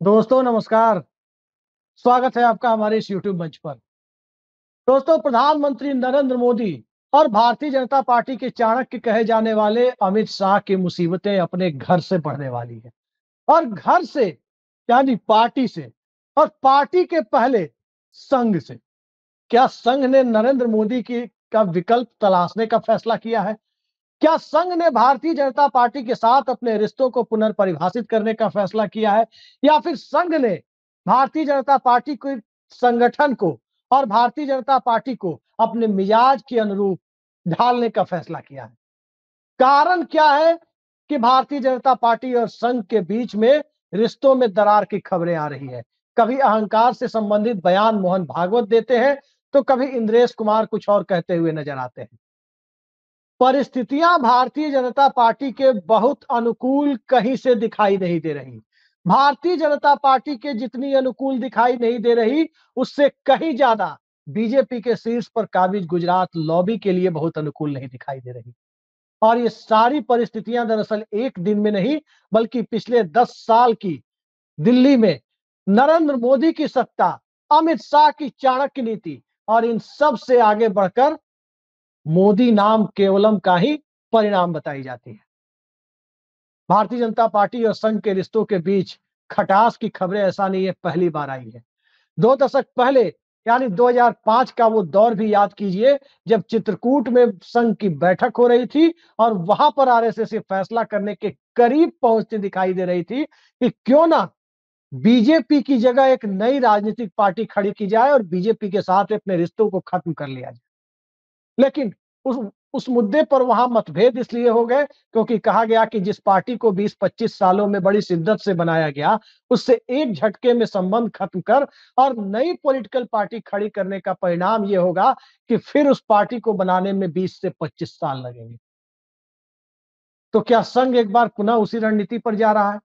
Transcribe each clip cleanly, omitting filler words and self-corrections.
दोस्तों नमस्कार। स्वागत है आपका हमारे इस YouTube मंच पर। दोस्तों, प्रधानमंत्री नरेंद्र मोदी और भारतीय जनता पार्टी के चाणक्य कहे जाने वाले अमित शाह की मुसीबतें अपने घर से बढ़ने वाली है। और घर से यानी पार्टी से, और पार्टी के पहले संघ से। क्या संघ ने नरेंद्र मोदी की का विकल्प तलाशने का फैसला किया है? क्या संघ ने भारतीय जनता पार्टी के साथ अपने रिश्तों को पुनर्परिभाषित करने का फैसला किया है, या फिर संघ ने भारतीय जनता पार्टी के संगठन को और भारतीय जनता पार्टी को अपने मिजाज के अनुरूप ढालने का फैसला किया है? कारण क्या है कि भारतीय जनता पार्टी और संघ के बीच में रिश्तों में दरार की खबरें आ रही है? कभी अहंकार से संबंधित बयान मोहन भागवत देते हैं, तो कभी इंद्रेश कुमार कुछ और कहते हुए नजर आते हैं। परिस्थितियां भारतीय जनता पार्टी के बहुत अनुकूल कहीं से दिखाई नहीं दे रही। भारतीय जनता पार्टी के जितनी अनुकूल दिखाई नहीं दे रही, उससे कहीं ज्यादा बीजेपी के शीर्ष पर काबिज गुजरात लॉबी के लिए बहुत अनुकूल नहीं दिखाई दे रही। और ये सारी परिस्थितियां दरअसल एक दिन में नहीं, बल्कि पिछले 10 साल की दिल्ली में नरेंद्र मोदी की सत्ता, अमित शाह की चाणक्य नीति और इन सब से आगे बढ़कर मोदी नाम केवलम का ही परिणाम बताई जाती है। भारतीय जनता पार्टी और संघ के रिश्तों के बीच खटास की खबरें ऐसा नहीं है पहली बार आई है। 2 दशक पहले यानी 2005 का वो दौर भी याद कीजिए, जब चित्रकूट में संघ की बैठक हो रही थी और वहां पर आरएसएस ये फैसला करने के करीब पहुंचती दिखाई दे रही थी कि क्यों ना बीजेपी की जगह एक नई राजनीतिक पार्टी खड़ी की जाए और बीजेपी के साथ अपने रिश्तों को खत्म कर लिया जाए। लेकिन उस उस मुद्दे पर वहां मतभेद इसलिए हो गए क्योंकि कहा गया कि जिस पार्टी को 20-25 सालों में बड़ी शिद्दत से बनाया गया, उससे एक झटके में संबंध खत्म कर और नई पॉलिटिकल पार्टी खड़ी करने का परिणाम यह होगा कि फिर उस पार्टी को बनाने में 20 से 25 साल लगेंगे। तो क्या संघ एक बार पुनः उसी रणनीति पर जा रहा है?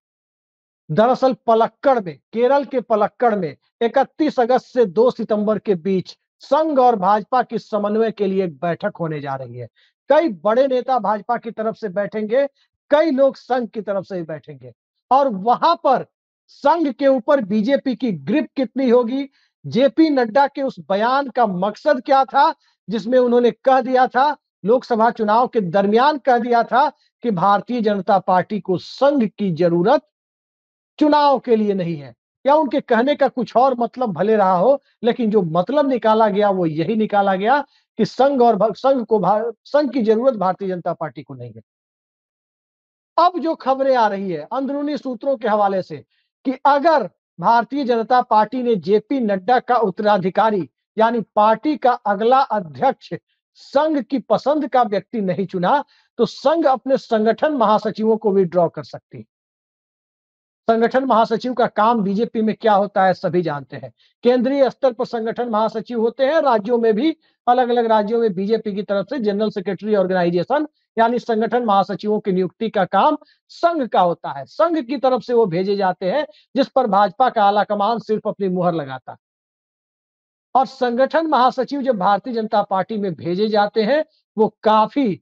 दरअसल पलक्कड़ में, केरल के पलक्कड़ में 31 अगस्त से 2 सितंबर के बीच संघ और भाजपा की समन्वय के लिए एक बैठक होने जा रही है। कई बड़े नेता भाजपा की तरफ से बैठेंगे, कई लोग संघ की तरफ से भी बैठेंगे और वहां पर संघ के ऊपर बीजेपी की ग्रिप कितनी होगी, जेपी नड्डा के उस बयान का मकसद क्या था, जिसमें उन्होंने कह दिया था, लोकसभा चुनाव के दरमियान कह दिया था कि भारतीय जनता पार्टी को संघ की जरूरत चुनाव के लिए नहीं है, या उनके कहने का कुछ और मतलब भले रहा हो, लेकिन जो मतलब निकाला गया वो यही निकाला गया कि संघ की जरूरत भारतीय जनता पार्टी को नहीं है। अब जो खबरें आ रही है अंदरूनी सूत्रों के हवाले से कि अगर भारतीय जनता पार्टी ने जेपी नड्डा का उत्तराधिकारी यानी पार्टी का अगला अध्यक्ष संघ की पसंद का व्यक्ति नहीं चुना, तो संघ अपने संगठन महासचिवों को विड्रॉ कर सकती है। संगठन महासचिव का काम बीजेपी में क्या होता है सभी जानते हैं। केंद्रीय स्तर पर संगठन महासचिव होते हैं, राज्यों में भी अलग अलग राज्यों में बीजेपी की तरफ से जनरल सेक्रेटरी ऑर्गेनाइजेशन यानी संगठन महासचिवों की नियुक्ति का काम संघ का होता है। संघ की तरफ से वो भेजे जाते हैं, जिस पर भाजपा का आलाकमान सिर्फ अपनी मुहर लगाता है। और संगठन महासचिव जब भारतीय जनता पार्टी में भेजे जाते हैं, वो काफी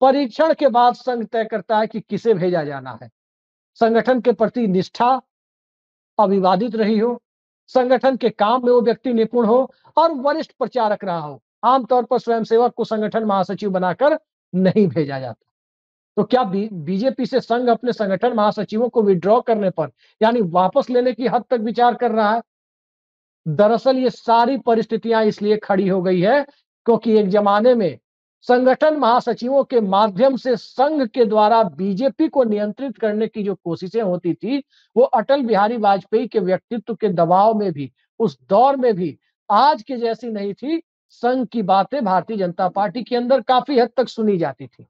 परीक्षण के बाद संघ तय करता है कि किसे भेजा जाना है। संगठन के प्रति निष्ठा अविवादित रही हो, संगठन के काम में वो व्यक्ति निपुण हो और वरिष्ठ प्रचारक रहा हो। आमतौर पर स्वयंसेवक को संगठन महासचिव बनाकर नहीं भेजा जाता। तो क्या बीजेपी से संघ अपने संगठन महासचिवों को विड्रॉ करने पर यानी वापस लेने की हद तक विचार कर रहा है? दरअसल ये सारी परिस्थितियां इसलिए खड़ी हो गई है क्योंकि एक जमाने में संगठन महासचिवों के माध्यम से संघ के द्वारा बीजेपी को नियंत्रित करने की जो कोशिशें होती थी, वो अटल बिहारी वाजपेयी के व्यक्तित्व के दबाव में भी, उस दौर में भी आज के जैसी नहीं थी। संघ की बातें भारतीय जनता पार्टी के अंदर काफी हद तक सुनी जाती थी,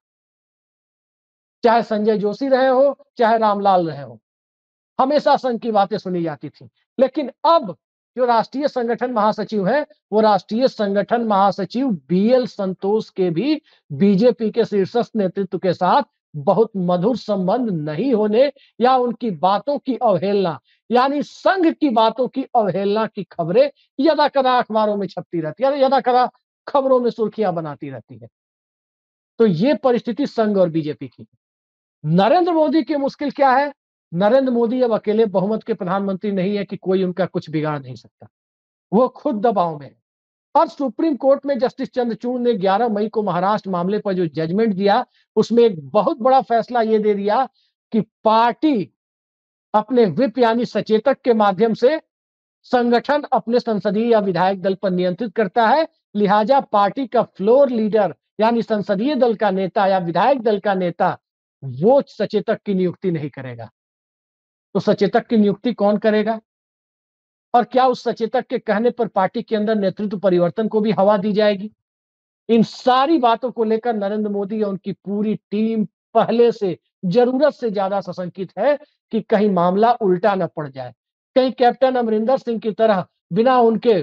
चाहे संजय जोशी रहे हो, चाहे रामलाल रहे हो, हमेशा संघ की बातें सुनी जाती थी। लेकिन अब जो राष्ट्रीय संगठन महासचिव है, वो राष्ट्रीय संगठन महासचिव बीएल संतोष के भी बीजेपी के शीर्षस्थ नेतृत्व के साथ बहुत मधुर संबंध नहीं होने या उनकी बातों की अवहेलना यानी संघ की बातों की अवहेलना की खबरें यदाकदा अखबारों में छपती रहती है, यदाकदा खबरों में सुर्खियां बनाती रहती है। तो ये परिस्थिति संघ और बीजेपी की है। नरेंद्र मोदी की मुश्किल क्या है? नरेंद्र मोदी अब अकेले बहुमत के प्रधानमंत्री नहीं है कि कोई उनका कुछ बिगाड़ नहीं सकता। वो खुद दबाव में है। और सुप्रीम कोर्ट में जस्टिस चंद्रचूड़ ने 11 मई को महाराष्ट्र मामले पर जो जजमेंट दिया, उसमें एक बहुत बड़ा फैसला ये दे दिया कि पार्टी अपने व्हिप यानी सचेतक के माध्यम से संगठन अपने संसदीय या विधायक दल पर नियंत्रित करता है। लिहाजा पार्टी का फ्लोर लीडर यानी संसदीय दल का नेता या विधायक दल का नेता वो सचेतक की नियुक्ति नहीं करेगा। तो सचेतक की नियुक्ति कौन करेगा? और क्या उस सचेतक के कहने पर पार्टी के अंदर नेतृत्व परिवर्तन को भी हवा दी जाएगी? इन सारी बातों को लेकर नरेंद्र मोदी और उनकी पूरी टीम पहले से जरूरत से ज्यादा सशंकित है कि कहीं मामला उल्टा न पड़ जाए, कहीं कैप्टन अमरिंदर सिंह की तरह बिना उनके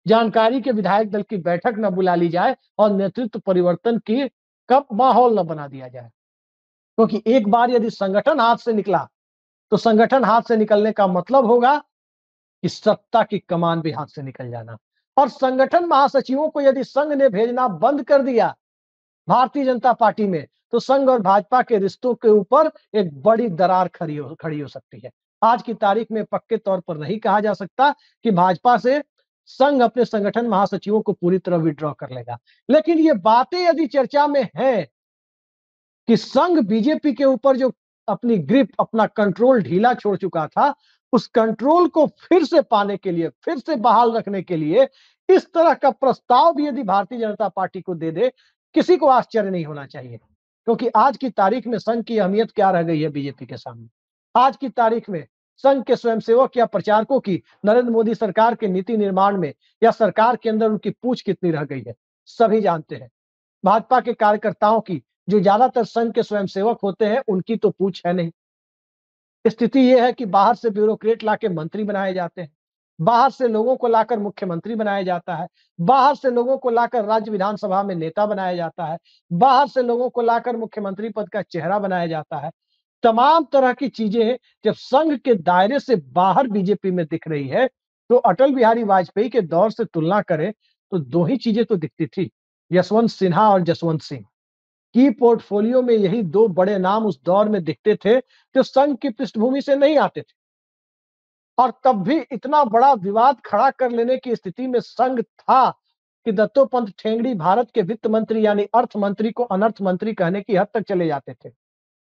जानकारी के विधायक दल की बैठक न बुला ली जाए और नेतृत्व परिवर्तन की कब माहौल न बना दिया जाए। क्योंकि एक बार यदि संगठन हाथ से निकला तो संगठन हाथ से निकलने का मतलब होगा कि सत्ता की कमान भी हाथ से निकल जाना। और संगठन महासचिवों को यदि संघ ने भेजना बंद कर दिया भारतीय जनता पार्टी में, तो संघ और भाजपा के रिश्तों के ऊपर एक बड़ी दरार खड़ी हो सकती है। आज की तारीख में पक्के तौर पर नहीं कहा जा सकता कि भाजपा से संघ अपने संगठन महासचिवों को पूरी तरह विड्रॉ कर लेगा, लेकिन ये बातें यदि चर्चा में है कि संघ बीजेपी के ऊपर जो अपनी ग्रिप, अपना कंट्रोल ढीला छोड़ चुका था, उस कंट्रोल को फिर से पाने के लिए, फिर से बहाल रखने के लिए इस तरह का प्रस्ताव भी यदि भारतीय जनता पार्टी को दे दे, किसी को आश्चर्य नहीं होना चाहिए। क्योंकि आज की तारीख में संघ की अहमियत क्या रह गई है बीजेपी के सामने। आज की तारीख में संघ के स्वयंसेवक या प्रचारकों की नरेंद्र मोदी सरकार के नीति निर्माण में या सरकार के अंदर उनकी पूछ कितनी रह गई है, सभी जानते हैं। भाजपा के कार्यकर्ताओं की, जो ज्यादातर संघ के स्वयंसेवक होते हैं, उनकी तो पूछ है नहीं। स्थिति यह है कि बाहर से ब्यूरोक्रेट लाके मंत्री बनाए जाते हैं, बाहर से लोगों को लाकर मुख्यमंत्री बनाया जाता है, बाहर से लोगों को लाकर राज्य विधानसभा में नेता बनाया जाता है, बाहर से लोगों को लाकर मुख्यमंत्री पद का चेहरा बनाया जाता है। तमाम तरह की चीजें जब संघ के दायरे से बाहर बीजेपी में दिख रही है, तो अटल बिहारी वाजपेयी के दौर से तुलना करें तो दो ही चीजें तो दिखती थी, यशवंत सिन्हा और जसवंत सिंह की पोर्टफोलियो में यही दो बड़े नाम उस दौर में दिखते थे जो संघ की पृष्ठभूमि से नहीं आते थे। और तब भी इतना बड़ा विवाद खड़ा कर लेने की स्थिति में संघ था कि दत्तोपंत ठेंगड़ी भारत के वित्त मंत्री यानी अर्थ मंत्री को अनर्थ मंत्री कहने की हद तक चले जाते थे।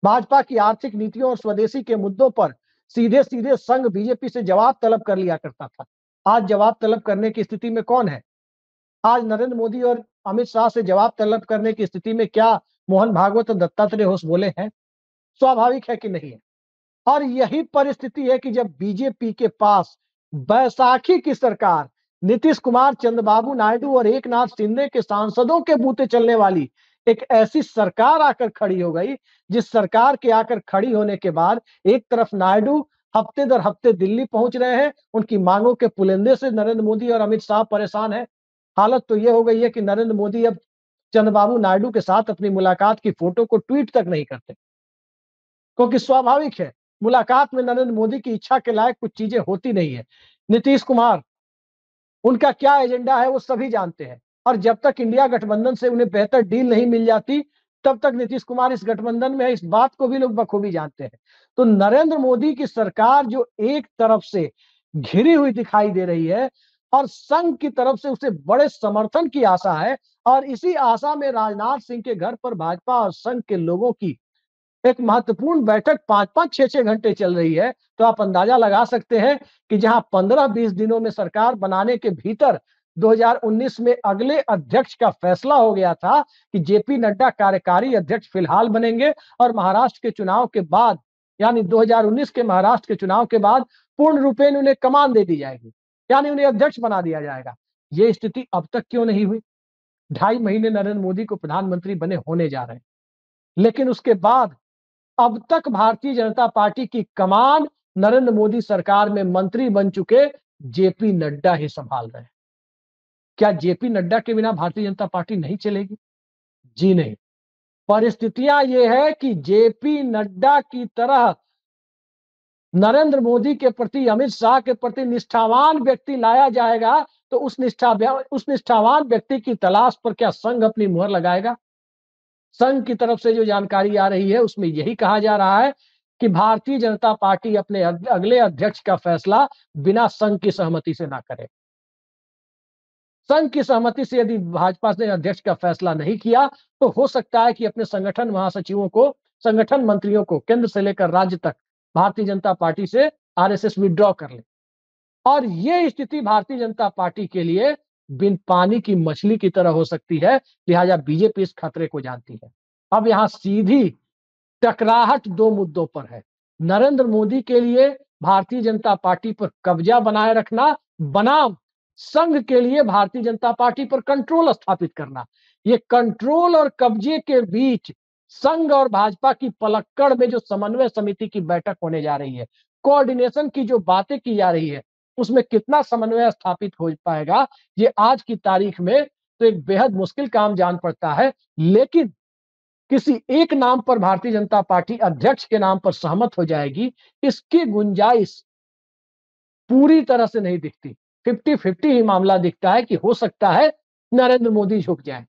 भाजपा की आर्थिक नीतियों और स्वदेशी के मुद्दों पर सीधे सीधे संघ बीजेपी से जवाब तलब कर लिया करता था। आज जवाब तलब करने की स्थिति में कौन है? आज नरेंद्र मोदी और अमित शाह से जवाब तलब करने की स्थिति में क्या मोहन भागवत और दत्तात्रेय होश बोले हैं? स्वाभाविक है कि नहीं है। और यही परिस्थिति है कि जब बीजेपी के पास बैसाखी की सरकार, नीतीश कुमार, चंद्रबाबू नायडू और एकनाथ शिंदे के सांसदों के बूते चलने वाली एक ऐसी सरकार आकर खड़ी हो गई, जिस सरकार के आकर खड़ी होने के बाद एक तरफ नायडू हफ्ते दर हफ्ते दिल्ली पहुंच रहे हैं, उनकी मांगों के पुलिंदे से नरेंद्र मोदी और अमित शाह परेशान है। हालत तो यह हो गई है कि नरेंद्र मोदी अब चंद्रबाबू नायडू के साथ अपनी मुलाकात की फोटो को ट्वीट तक नहीं करते, क्योंकि स्वाभाविक है मुलाकात में नरेंद्र मोदी की इच्छा के लायक कुछ चीजें होती नहीं है। नीतीश कुमार, उनका क्या एजेंडा है वो सभी जानते हैं, और जब तक इंडिया गठबंधन से उन्हें बेहतर डील नहीं मिल जाती, तब तक नीतीश कुमार इस गठबंधन में है, इस बात को भी लोग बखूबी जानते हैं। तो नरेंद्र मोदी की सरकार जो एक तरफ से घिरी हुई दिखाई दे रही है और संघ की तरफ से उसे बड़े समर्थन की आशा है, और इसी आशा में राजनाथ सिंह के घर पर भाजपा और संघ के लोगों की एक महत्वपूर्ण बैठक 5-5, 6-6 घंटे चल रही है, तो आप अंदाजा लगा सकते हैं कि जहां 15-20 दिनों में सरकार बनाने के भीतर 2019 में अगले अध्यक्ष का फैसला हो गया था कि जेपी नड्डा कार्यकारी अध्यक्ष फिलहाल बनेंगे, और महाराष्ट्र के चुनाव के बाद यानी 2019 के महाराष्ट्र के चुनाव के बाद पूर्ण रूपेण उन्हें कमान दे दी जाएगी, यानी उन्हें अध्यक्ष बना दिया जाएगा। ये स्थिति अब तक क्यों नहीं हुई? 2.5 महीने नरेंद्र मोदी को प्रधानमंत्री बने होने जा रहे हैं, लेकिन उसके बाद अब तक भारतीय जनता पार्टी की कमान नरेंद्र मोदी सरकार में मंत्री बन चुके जेपी नड्डा ही संभाल रहे हैं। क्या जेपी नड्डा के बिना भारतीय जनता पार्टी नहीं चलेगी? जी नहीं। परिस्थितियां ये है कि जेपी नड्डा की तरह नरेंद्र मोदी के प्रति, अमित शाह के प्रति निष्ठावान व्यक्ति लाया जाएगा, तो उस निष्ठावान व्यक्ति की तलाश पर क्या संघ अपनी मुहर लगाएगा? संघ की तरफ से जो जानकारी आ रही है उसमें यही कहा जा रहा है कि भारतीय जनता पार्टी अपने अगले अध्यक्ष का फैसला बिना संघ की सहमति से ना करे। संघ की सहमति से यदि भाजपा ने अध्यक्ष का फैसला नहीं किया तो हो सकता है कि अपने संगठन महासचिवों को, संगठन मंत्रियों को केंद्र से लेकर राज्य तक भारतीय जनता पार्टी से आरएसएस विड्रॉ कर ले। और ये स्थिति भारतीय जनता पार्टी के लिए बिन पानी की मछली की तरह हो सकती है। लिहाजा बीजेपी इस खतरे को जानती है। अब यहां सीधी टकराहट दो मुद्दों पर है। नरेंद्र मोदी के लिए भारतीय जनता पार्टी पर कब्जा बनाए रखना बनाम संघ के लिए भारतीय जनता पार्टी पर कंट्रोल स्थापित करना। ये कंट्रोल और कब्जे के बीच संघ और भाजपा की पलक्कड़ में जो समन्वय समिति की बैठक होने जा रही है, कोऑर्डिनेशन की जो बातें की जा रही है, उसमें कितना समन्वय स्थापित हो पाएगा, ये आज की तारीख में तो एक बेहद मुश्किल काम जान पड़ता है। लेकिन किसी एक नाम पर भारतीय जनता पार्टी अध्यक्ष के नाम पर सहमत हो जाएगी, इसकी गुंजाइश पूरी तरह से नहीं दिखती। 50-50 ही मामला दिखता है कि हो सकता है नरेंद्र मोदी झुक जाए,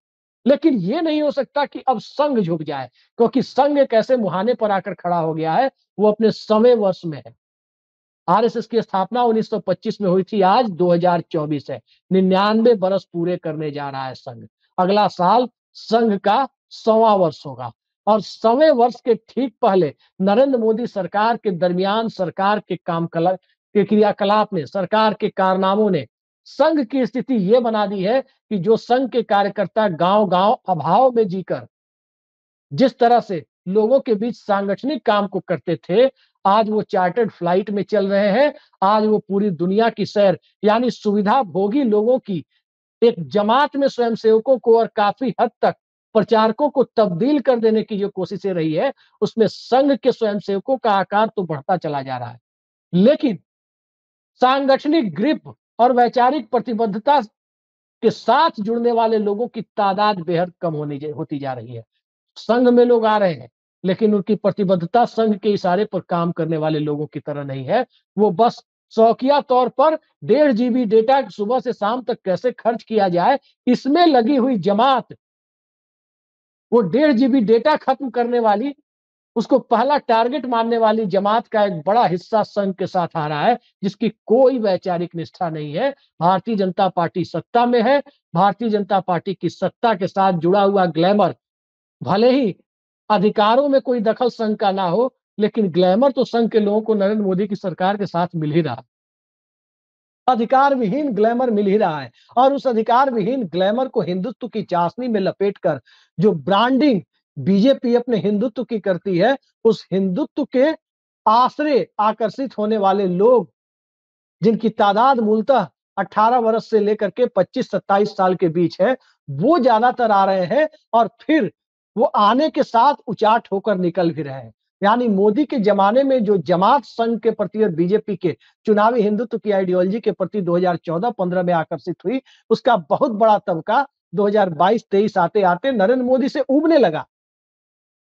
लेकिन ये नहीं हो सकता कि अब संघ झुक जाए, क्योंकि संघ एक ऐसे मुहाने पर आकर खड़ा हो गया है, वो अपने 100वें वर्ष में है। आरएसएस की स्थापना 1925 में हुई थी, आज 2024 है। 99 बरस पूरे करने जा रहा है संघ। अगला साल संघ का 100वां वर्ष होगा और 100वें वर्ष के ठीक पहले नरेंद्र मोदी सरकार के दरमियान सरकार के के क्रियाकलाप ने, सरकार के कारनामों ने संघ की स्थिति ये बना दी है कि जो संघ के कार्यकर्ता गांव-गांव अभाव में जीकर जिस तरह से लोगों के बीच सांगठनिक काम को करते थे, आज वो चार्टर्ड फ्लाइट में चल रहे हैं। आज वो पूरी दुनिया की सैर, यानी सुविधा भोगी लोगों की एक जमात में स्वयंसेवकों को और काफी हद तक प्रचारकों को तब्दील कर देने की जो कोशिशें रही है, उसमें संघ के स्वयंसेवकों का आकार तो बढ़ता चला जा रहा है। लेकिन सांगठनिक ग्रिप और वैचारिक प्रतिबद्धता के साथ जुड़ने वाले लोगों की तादाद बेहद कम होती जा रही है। संघ में लोग आ रहे हैं, लेकिन उनकी प्रतिबद्धता संघ के इशारे पर काम करने वाले लोगों की तरह नहीं है। वो बस शौकिया तौर पर 1.5 जीबी डेटा सुबह से शाम तक कैसे खर्च किया जाए, इसमें लगी हुई जमात, वो 1.5 जीबी डेटा खत्म करने वाली, उसको पहला टारगेट मानने वाली जमात का एक बड़ा हिस्सा संघ के साथ आ रहा है, जिसकी कोई वैचारिक निष्ठा नहीं है। भारतीय जनता पार्टी सत्ता में है। भारतीय जनता पार्टी की सत्ता के साथ जुड़ा हुआ ग्लैमर, भले ही अधिकारों में कोई दखल संघ का ना हो, लेकिन ग्लैमर तो संघ के लोगों को नरेंद्र मोदी की सरकार के साथ मिल ही रहा। अधिकार विहीन ग्लैमर मिल ही रहा है और उस अधिकार विहीन ग्लैमर को हिंदुत्व की चाशनी में लपेटकर जो ब्रांडिंग बीजेपी अपने हिंदुत्व की करती है, उस हिंदुत्व के आश्रय आकर्षित होने वाले लोग, जिनकी तादाद मूलतः 18 वर्ष से लेकर के 25-27 साल के बीच है, वो ज्यादातर आ रहे हैं और फिर वो आने के साथ उचाट होकर निकल भी रहे हैं। यानी मोदी के जमाने में जो जमात संघ के प्रति और बीजेपी के चुनावी हिंदुत्व की आइडियोलॉजी के प्रति 2014-15 में आकर्षित हुई, उसका बहुत बड़ा तबका 2022-23 आते-आते नरेंद्र मोदी से उबने लगा।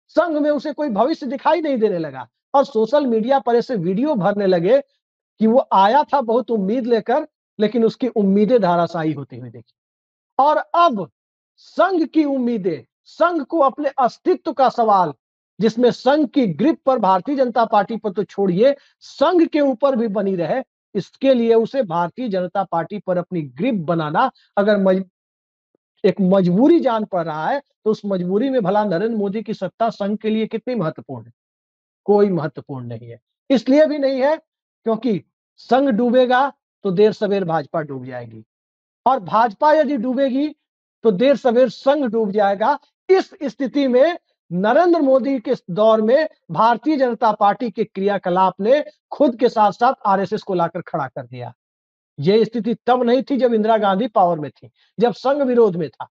संघ में उसे कोई भविष्य दिखाई नहीं देने लगा और सोशल मीडिया पर ऐसे वीडियो भरने लगे कि वो आया था बहुत उम्मीद लेकर, लेकिन उसकी उम्मीदें धराशायी होती हुई देखी। और अब संघ की उम्मीदें, संघ को अपने अस्तित्व का सवाल, जिसमें संघ की ग्रिप पर भारतीय जनता पार्टी पर तो छोड़िए, संघ के ऊपर भी बनी रहे, इसके लिए उसे भारतीय जनता पार्टी पर अपनी ग्रिप बनाना अगर एक मजबूरी जान पड़ रहा है, तो उस मजबूरी में भला नरेंद्र मोदी की सत्ता संघ के लिए कितनी महत्वपूर्ण है? कोई महत्वपूर्ण नहीं है। इसलिए भी नहीं है क्योंकि संघ डूबेगा तो देर सवेर भाजपा डूब जाएगी और भाजपा यदि डूबेगी तो देर सवेर संघ डूब जाएगा। इस स्थिति में नरेंद्र मोदी के दौर में भारतीय जनता पार्टी के क्रियाकलाप ने खुद के साथ साथ आरएसएस को लाकर खड़ा कर दिया। यह स्थिति तब नहीं थी जब इंदिरा गांधी पावर में थी, जब संघ विरोध में था।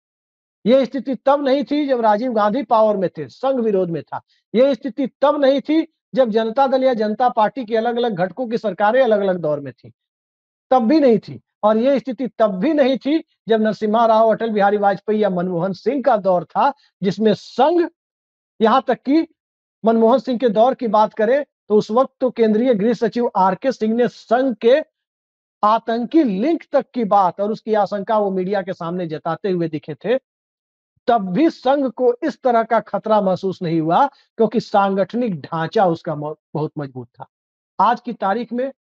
यह स्थिति तब नहीं थी जब राजीव गांधी पावर में थे, संघ विरोध में था। यह स्थिति तब नहीं थी जब जनता दल या जनता पार्टी के अलग अलग घटकों की सरकारें अलग अलग दौर में थी, तब भी नहीं थी। और यह स्थिति तब भी नहीं थी जब नरसिम्हा राव, अटल बिहारी वाजपेयी या मनमोहन सिंह का दौर था, जिसमें संघ, यहां तक कि मनमोहन सिंह के दौर की बात करें तो उस वक्त तो केंद्रीय गृह सचिव आरके सिंह ने संघ के आतंकी लिंक तक की बात और उसकी आशंका वो मीडिया के सामने जताते हुए दिखे थे। तब भी संघ को इस तरह का खतरा महसूस नहीं हुआ, क्योंकि सांगठनिक ढांचा उसका बहुत मजबूत था। आज की तारीख में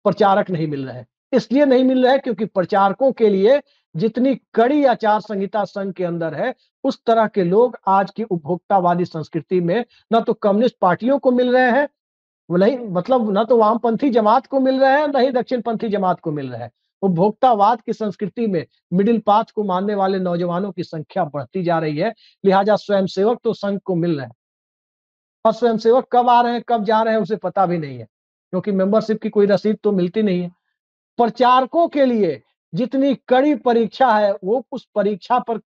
प्रचारक नहीं मिल रहे हैं। इसलिए नहीं मिल रहे क्योंकि प्रचारकों के लिए जितनी कड़ी आचार संहिता संघ के अंदर है, उस तरह के लोग आज की उपभोक्तावादी संस्कृति में न तो कम्युनिस्ट पार्टियों को मिल रहे हैं, नहीं मतलब न तो वामपंथी जमात को मिल रहे हैं, न ही दक्षिणपंथी जमात को मिल रहे हैं। उपभोक्तावाद की संस्कृति में मिडिल पाथ को मानने वाले नौजवानों की संख्या बढ़ती जा रही है, लिहाजा स्वयंसेवक तो संघ को मिल रहे हैं, और स्वयंसेवक कब आ रहे हैं कब जा रहे हैं उसे पता भी नहीं है, क्योंकि मेंबरशिप की कोई रसीद तो मिलती नहीं है। प्रचारकों के लिए जितनी कड़ी परीक्षा है, वो उस परीक्षा पर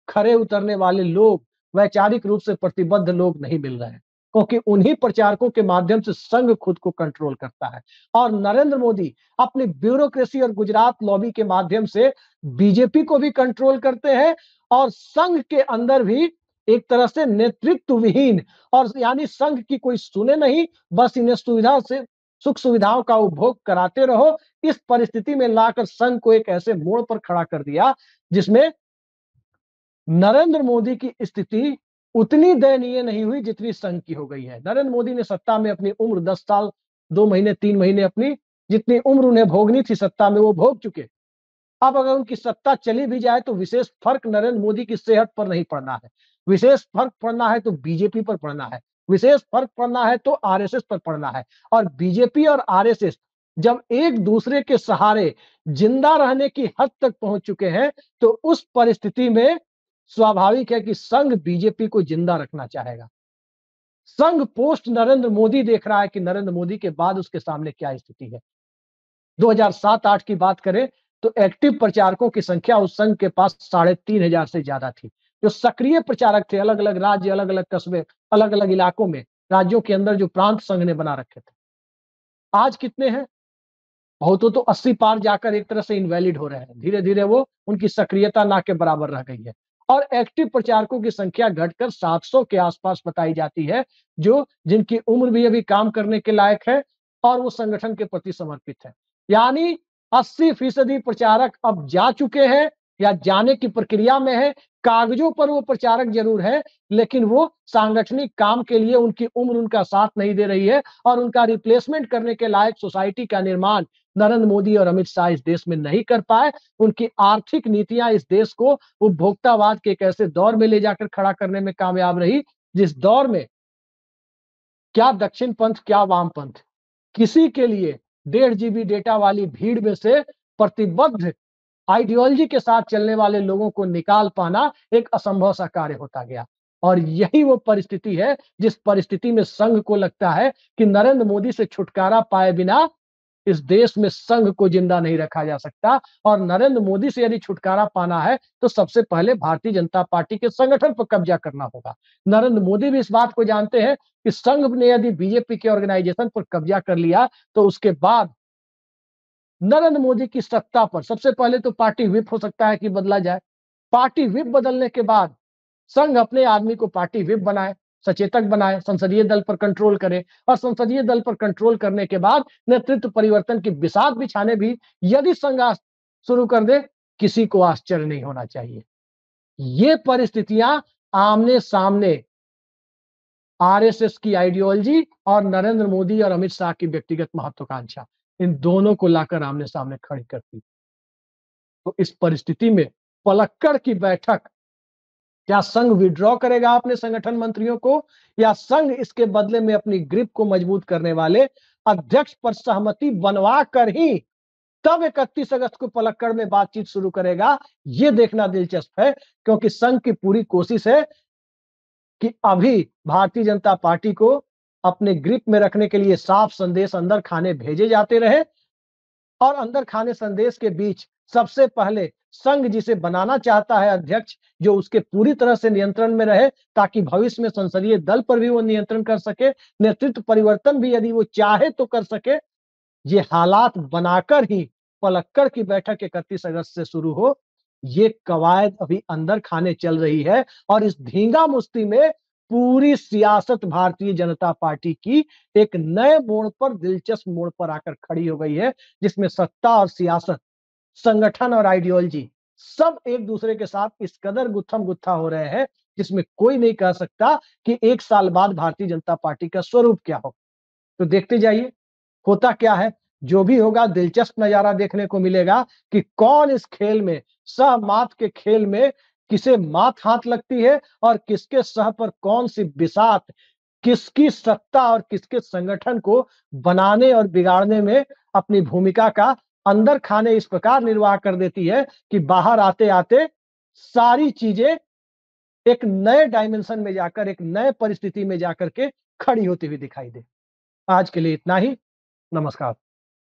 खरे उतरने वाले लोग, वैचारिक रूप से प्रतिबद्ध लोग नहीं मिल रहे हैं, क्योंकि उन्हीं प्रचारकों के माध्यम से संघ खुद को कंट्रोल करता है। और नरेंद्र मोदी अपनी ब्यूरोक्रेसी और गुजरात लॉबी के माध्यम से बीजेपी को भी कंट्रोल करते हैं, और संघ के अंदर भी एक तरह से नेतृत्व विहीन, और यानी संघ की कोई सुने नहीं, बस इन्हें सुख सुविधाओं का उपभोग कराते रहो। इस परिस्थिति में लाकर संघ को एक ऐसे मोड़ पर खड़ा कर दिया जिसमें नरेंद्र मोदी की स्थिति उतनी दयनीय नहीं हुई जितनी संघ की हो गई है। नरेंद्र मोदी ने सत्ता में अपनी उम्र 10 साल 2 महीने 3 महीने, अपनी जितनी उम्र उन्हें भोगनी थी सत्ता में, वो भोग चुके। अब अगर उनकी सत्ता चली भी जाए तो विशेष फर्क नरेंद्र मोदी की सेहत पर नहीं पड़ना है, विशेष फर्क पड़ना है तो बीजेपी पर पड़ना है, विशेष फर्क पड़ना है तो आरएसएस पर पड़ना है। और बीजेपी और आरएसएस जब एक दूसरे के सहारे जिंदा रहने की हद तक पहुंच चुके हैं, तो उस परिस्थिति में स्वाभाविक है कि संघ बीजेपी को जिंदा रखना चाहेगा। संघ पोस्ट नरेंद्र मोदी देख रहा है कि नरेंद्र मोदी के बाद उसके सामने क्या स्थिति है। 2007-8 की बात करें तो एक्टिव प्रचारकों की संख्या उस संघ के पास 3,500 से ज्यादा थी। जो सक्रिय प्रचारक थे, अलग अलग राज्य, अलग अलग कस्बे, अलग अलग इलाकों में, राज्यों के अंदर जो प्रांत संघ ने बना रखे थे, आज कितने हैं? बहुतों तो 80 पार जाकर एक तरह से इनवैलिड हो रहे हैं। धीरे धीरे वो उनकी सक्रियता ना के बराबर रह गई है, और एक्टिव प्रचारकों की संख्या घटकर 700 के आसपास बताई जाती है, जो जिनकी उम्र भी अभी काम करने के लायक है और वो संगठन के प्रति समर्पित है। यानी 80% प्रचारक अब जा चुके हैं या जाने की प्रक्रिया में है। कागजों पर वो प्रचारक जरूर है, लेकिन वो सांगठनिक काम के लिए उनकी उम्र उनका साथ नहीं दे रही है, और उनका रिप्लेसमेंट करने के लायक सोसाइटी का निर्माण नरेंद्र मोदी और अमित शाह इस देश में नहीं कर पाए। उनकी आर्थिक नीतियां इस देश को उपभोक्तावाद के एक ऐसे दौर में ले जाकर खड़ा करने में कामयाब रही, जिस दौर में क्या दक्षिण पंथ क्या वाम पंथ, किसी के लिए 1.5 GB डेटा वाली भीड़ में से प्रतिबद्ध आइडियोलॉजी के साथ चलने वाले लोगों को निकाल पाना एक असंभव सा कार्य होता गया। और यही वो परिस्थिति है जिस परिस्थिति में संघ को लगता है कि नरेंद्र मोदी से छुटकारा पाए बिना इस देश में संघ को जिंदा नहीं रखा जा सकता। और नरेंद्र मोदी से यदि छुटकारा पाना है तो सबसे पहले भारतीय जनता पार्टी के संगठन पर कब्जा करना होगा। नरेंद्र मोदी भी इस बात को जानते हैं कि संघ ने यदि बीजेपी के ऑर्गेनाइजेशन पर कब्जा कर लिया तो उसके बाद नरेंद्र मोदी की सत्ता पर सबसे पहले तो पार्टी व्हिप हो सकता है कि बदला जाए। पार्टी व्हिप बदलने के बाद संघ अपने आदमी को पार्टी व्हिप बनाए, सचेतक बनाए, संसदीय दल पर कंट्रोल करे, और संसदीय दल पर कंट्रोल करने के बाद नेतृत्व परिवर्तन की बिसात बिछाने भी यदि संघ शुरू कर दे, किसी को आश्चर्य नहीं होना चाहिए। ये परिस्थितियां आमने सामने आरएसएस की आइडियोलॉजी और नरेंद्र मोदी और अमित शाह की व्यक्तिगत महत्वाकांक्षा, इन दोनों को लाकर आमने सामने खड़ी करती। तो इस परिस्थिति में पलक्कड़ की बैठक, क्या संघ विड्रॉ करेगा अपने संगठन मंत्रियों को, या संघ इसके बदले में अपनी ग्रिप को मजबूत करने वाले अध्यक्ष पर सहमति बनवा कर ही तब 31 अगस्त को पलक्कड़ में बातचीत शुरू करेगा? यह देखना दिलचस्प है, क्योंकि संघ की पूरी कोशिश है कि अभी भारतीय जनता पार्टी को अपने ग्रिप में रखने के लिए साफ संदेश अंदर खाने भेजे जाते रहे, और अंदर खाने संदेश के बीच सबसे पहले संघ जिसे बनाना चाहता है अध्यक्ष, जो उसके पूरी तरह से नियंत्रण में रहे, ताकि भविष्य में संसदीय दल पर भी वो नियंत्रण कर सके, नेतृत्व परिवर्तन भी यदि वो चाहे तो कर सके। ये हालात बनाकर ही पलक्कड़ की बैठक 31 अगस्त से शुरू हो। ये कवायद अभी अंदर खाने चल रही है, और इस धींगा मुश्ती में पूरी सियासत भारतीय जनता पार्टी की एक नए मोड़ पर, दिलचस्प मोड़ पर आकर खड़ी हो गई है, जिसमें सत्ता और सियासत, संगठन और आइडियोलॉजी सब एक दूसरे के साथ इस कदर गुत्थम गुत्था हो रहे हैं जिसमें कोई नहीं कह सकता कि 1 साल बाद भारतीय जनता पार्टी का स्वरूप क्या हो। तो देखते जाइए होता क्या है। जो भी होगा दिलचस्प नजारा देखने को मिलेगा कि कौन इस खेल में, सहमात के खेल में किसे मात हाथ लगती है और किसके सह पर कौन सी बिसात, किसकी सत्ता और किसके संगठन को बनाने और बिगाड़ने में अपनी भूमिका का अंदर खाने इस प्रकार निर्वाह कर देती है कि बाहर आते आते सारी चीजें एक नए डायमेंशन में जाकर, एक नए परिस्थिति में जाकर के खड़ी होती हुई दिखाई दे। आज के लिए इतना ही। नमस्कार।